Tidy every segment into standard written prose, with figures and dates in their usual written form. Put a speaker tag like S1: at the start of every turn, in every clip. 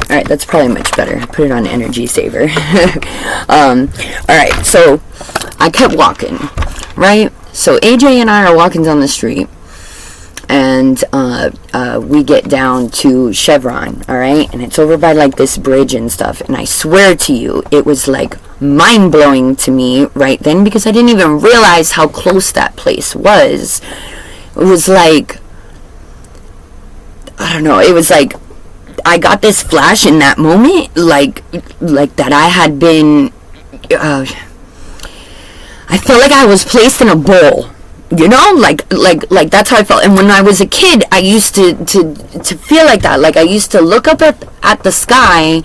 S1: Alright, that's probably much better. I put it on energy saver. Alright, so I kept walking, right? So AJ and I are walking down the street, and we get down to Chevron, alright? And it's over by like this bridge and stuff, and I swear to you, it was like mind-blowing to me right then, because I didn't even realize how close that place was. It was like, I don't know, it was like I got this flash in that moment, like that I had been, I felt like I was placed in a bowl, you know, like that's how I felt. And when I was a kid, I used to feel like that. Like I used to look up at the sky,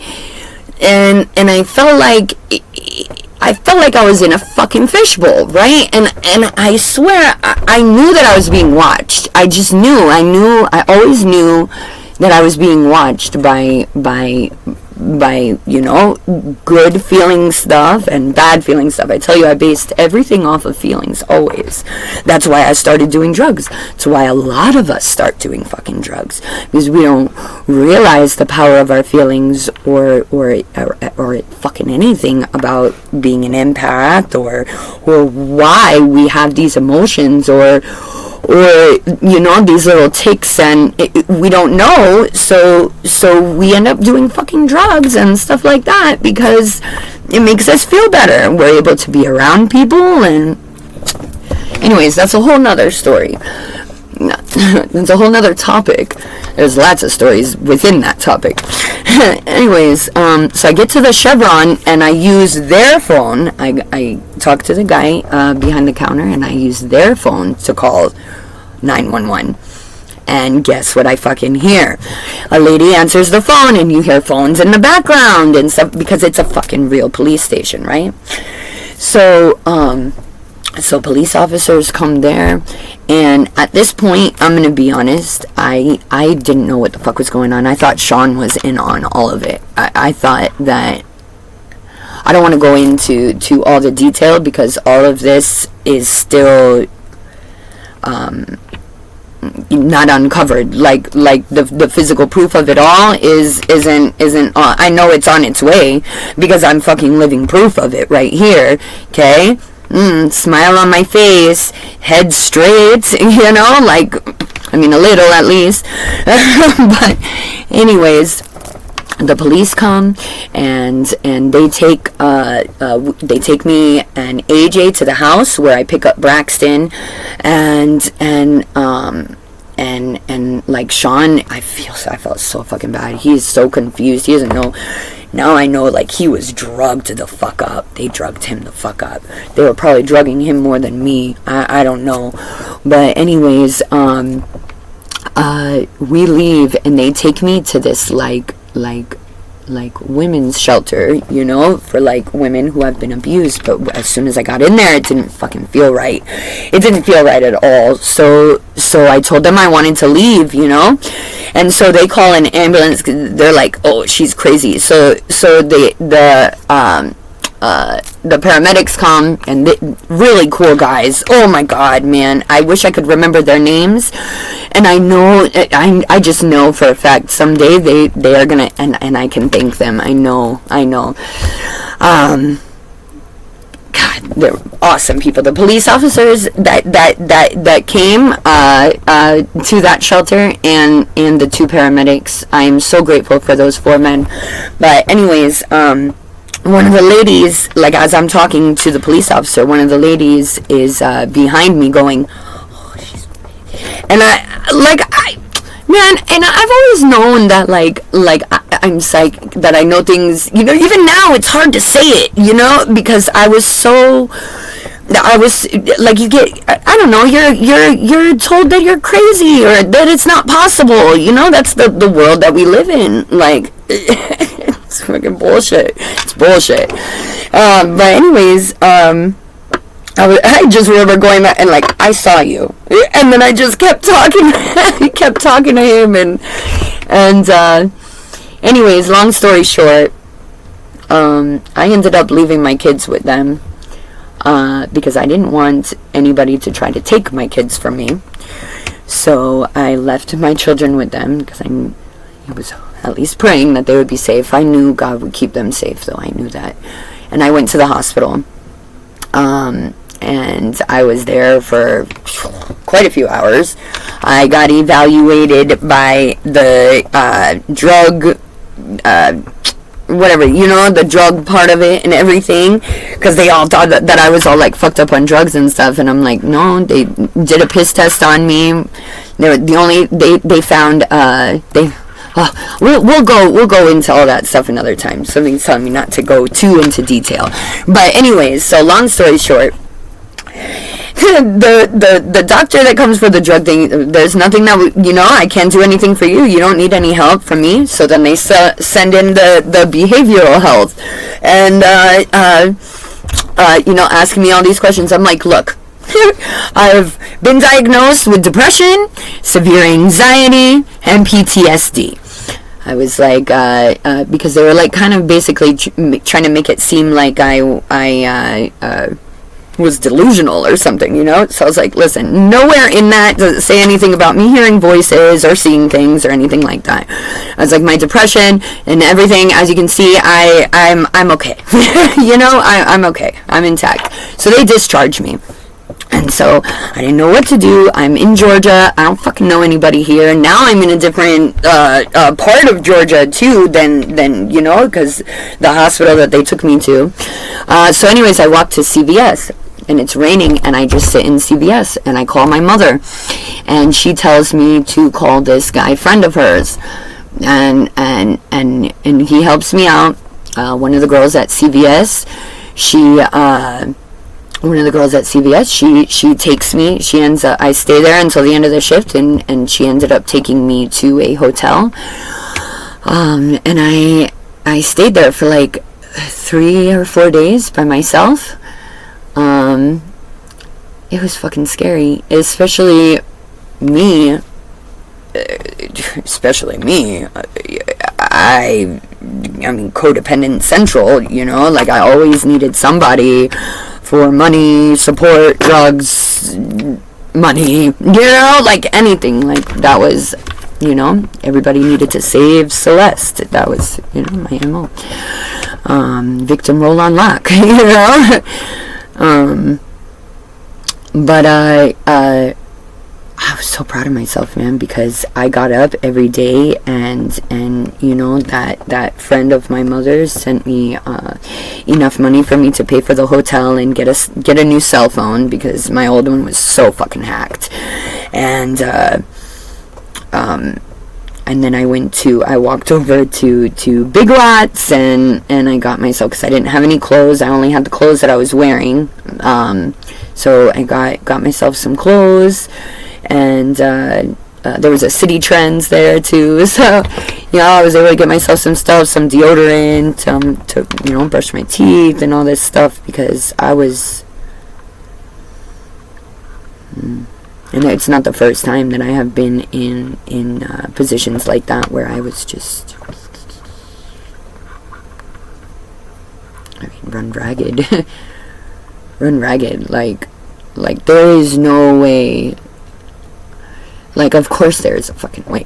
S1: and I felt like I was in a fucking fishbowl, right? And I swear I knew that I was being watched. I just knew. I always knew that I was being watched by you know, good feeling stuff and bad feeling stuff. I tell you, I based everything off of feelings, always. That's why I started doing drugs. That's why a lot of us start doing fucking drugs, because we don't realize the power of our feelings or fucking anything about being an empath, or why we have these emotions, or you know, these little tics, and we don't know, so we end up doing fucking drugs and stuff like that because it makes us feel better. We're able to be around people, and anyways, that's a whole nother story. It's a whole nother topic. There's lots of stories within that topic. Anyways, so I get to the Chevron, and I use their phone. I talk to the guy behind the counter, and I use their phone to call 911. And guess what I fucking hear? A lady answers the phone, and you hear phones in the background and stuff, because it's a fucking real police station, right? So police officers come there, and at this point, I'm gonna be honest, I didn't know what the fuck was going on. I thought Sean was in on all of it. I thought that, I don't want to go into all the detail, because all of this is still not uncovered. Like the physical proof of it all isn't I know it's on its way, because I'm fucking living proof of it right here. Okay, smile on my face, head straight, you know, like, I mean, a little at least. But anyways, the police come, and they take me and AJ to the house where I pick up Braxton, and like Sean, I felt so fucking bad. He's so confused. He doesn't know. Now I know, like, he was drugged the fuck up. They drugged him the fuck up. They were probably drugging him more than me. I don't know. But anyways, we leave, and they take me to this like women's shelter, you know, for like women who have been abused. But as soon as I got in there, it didn't fucking feel right. It didn't feel right at all. So I told them I wanted to leave, you know, and so they call an ambulance. They're like, oh, she's crazy. So the paramedics come, and really cool guys. Oh my god, man, I wish I could remember their names, and I know, I just know for a fact someday they are gonna, and I can thank them. I know. God, they're awesome people. The police officers that came to that shelter, and the 2 paramedics, I'm so grateful for those 4 men. But anyways, one of the ladies, like, as I'm talking to the police officer, one of the ladies is behind me going, oh, she's, and man, and I've always known that, like I'm psych, that I know things, you know, even now it's hard to say it, you know, because I was like, you get, I don't know, you're told that you're crazy, or that it's not possible, you know. That's the world that we live in, like. It's fucking bullshit. It's bullshit. But anyways, I just remember going back and, like, I saw you, and then I just kept talking, to him, and anyways, long story short, I ended up leaving my kids with them, because I didn't want anybody to try to take my kids from me. So I left my children with them, because at least praying that they would be safe. I knew God would keep them safe, though. I knew that. And I went to the hospital. And I was there for quite a few hours. I got evaluated by the drug, whatever, the drug part of it and everything, because they all thought that I was all like fucked up on drugs and stuff, and I'm like, no, they did a piss test on me. They found, we'll go into all that stuff another time. Something's telling me not to go too into detail. But anyways, so long story short, the doctor that comes for the drug thing, there's nothing that I can't do anything for you. You don't need any help from me. So then they send in the behavioral health, and asking me all these questions. I'm like, look, I've been diagnosed with depression, severe anxiety, and PTSD. I was like, because they were like kind of basically trying to make it seem like I was delusional or something, So I was like, listen, nowhere in that does it say anything about me hearing voices or seeing things or anything like that. I was like, my depression and everything, as you can see, I'm okay. I'm okay. I'm intact. So they discharged me. And so I didn't know what to do. I'm in Georgia. I don't fucking know anybody here. Now I'm in a different part of Georgia too than because the hospital that they took me to. So anyways, I walked to CVS. And it's raining, and I just sit in CVS, and I call my mother, and she tells me to call this guy friend of hers, and he helps me out. One of the girls at CVS, she takes me. I stay there until the end of the shift, and she ended up taking me to a hotel, and I stayed there for like 3 or 4 days by myself. It was fucking scary, especially me. I mean, codependent central, like I always needed somebody for money, support, drugs, money, like anything. Like that was, everybody needed to save Celeste. That was, my MO. Victim role on lock, But I was so proud of myself, man, because I got up every day and that friend of my mother's sent me enough money for me to pay for the hotel and get a new cell phone because my old one was so fucking hacked. And then I walked over to Big Lots and I got myself, because I didn't have any clothes. I only had the clothes that I was wearing. So I got myself some clothes, and there was a City Trends there too. So, I was able to get myself some stuff, some deodorant, to brush my teeth and all this stuff, because I was... And it's not the first time that I have been in positions like that where I was just, run ragged. Run ragged. Like there is no way. Like, of course there is a fucking way,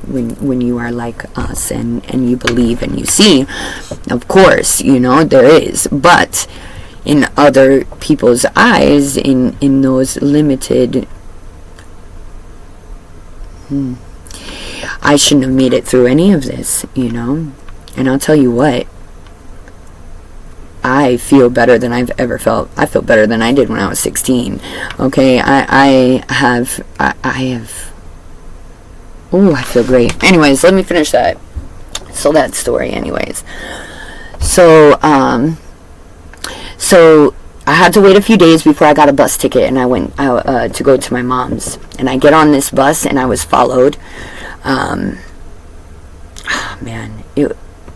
S1: when you are like us and you believe and you see. Of course, there is. But in other people's eyes, in those limited, I shouldn't have made it through any of this, and I'll tell you what, I feel better than I've ever felt. I feel better than I did when I was 16. Okay, I feel great. Anyways, let me finish that. So that story, anyways. So I had to wait a few days before I got a bus ticket, and I went out to go to my mom's. And I get on this bus, and I was followed.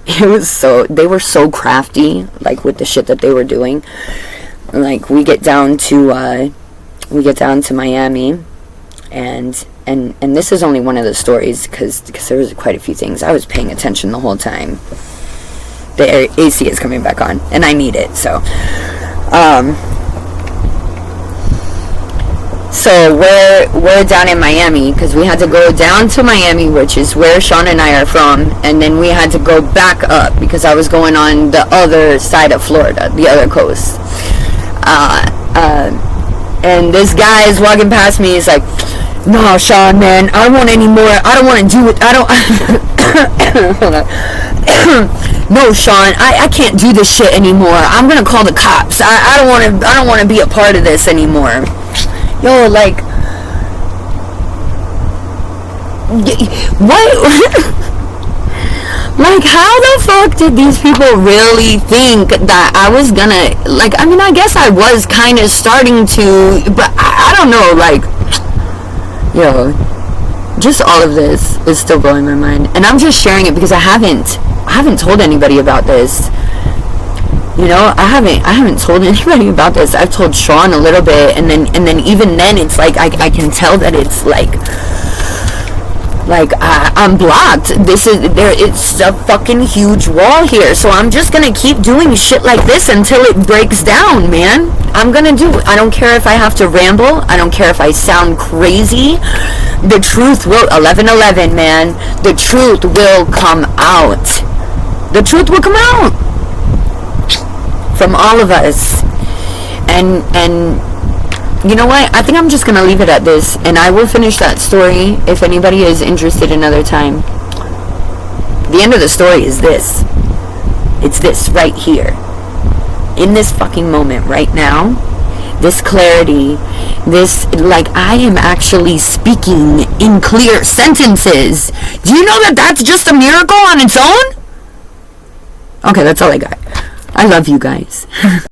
S1: It was so... They were so crafty, like, with the shit that they were doing. Like, we get down to Miami, and this is only one of the stories, because there was quite a few things. I was paying attention the whole time. The AC is coming back on, and I need it, so... So we're down in Miami because we had to go down to Miami, which is where Sean and I are from, and then we had to go back up because I was going on the other side of Florida, the other coast. And this guy is walking past me. He's like, "No, Sean, man, I don't want any more. I don't want to do it. I don't." Hold on. No, Sean, I can't do this shit anymore. I'm gonna call the cops. I don't want to be a part of this anymore. Yo, like, what? Like, how the fuck did these people really think that I was gonna, like, I mean, I guess I was kind of starting to, but I don't know, like, yo, just all of this is still blowing my mind, and I'm just sharing it because I haven't told anybody about this. You know, I haven't told anybody about this. I've told Sean a little bit, and then even then, it's like I can tell that it's like I'm blocked. It's a fucking huge wall here. So I'm just gonna keep doing shit like this until it breaks down, man. I don't care if I have to ramble. I don't care if I sound crazy. The truth will 11/11, man. The truth will come out. The truth will come out. From all of us. And you know what? I think I'm just gonna leave it at this, and I will finish that story if anybody is interested another time. The end of the story is this. It's this right here. In this fucking moment right now, this clarity, this, like, I am actually speaking in clear sentences. Do you know that that's just a miracle on its own? Okay, that's all I got. I love you guys.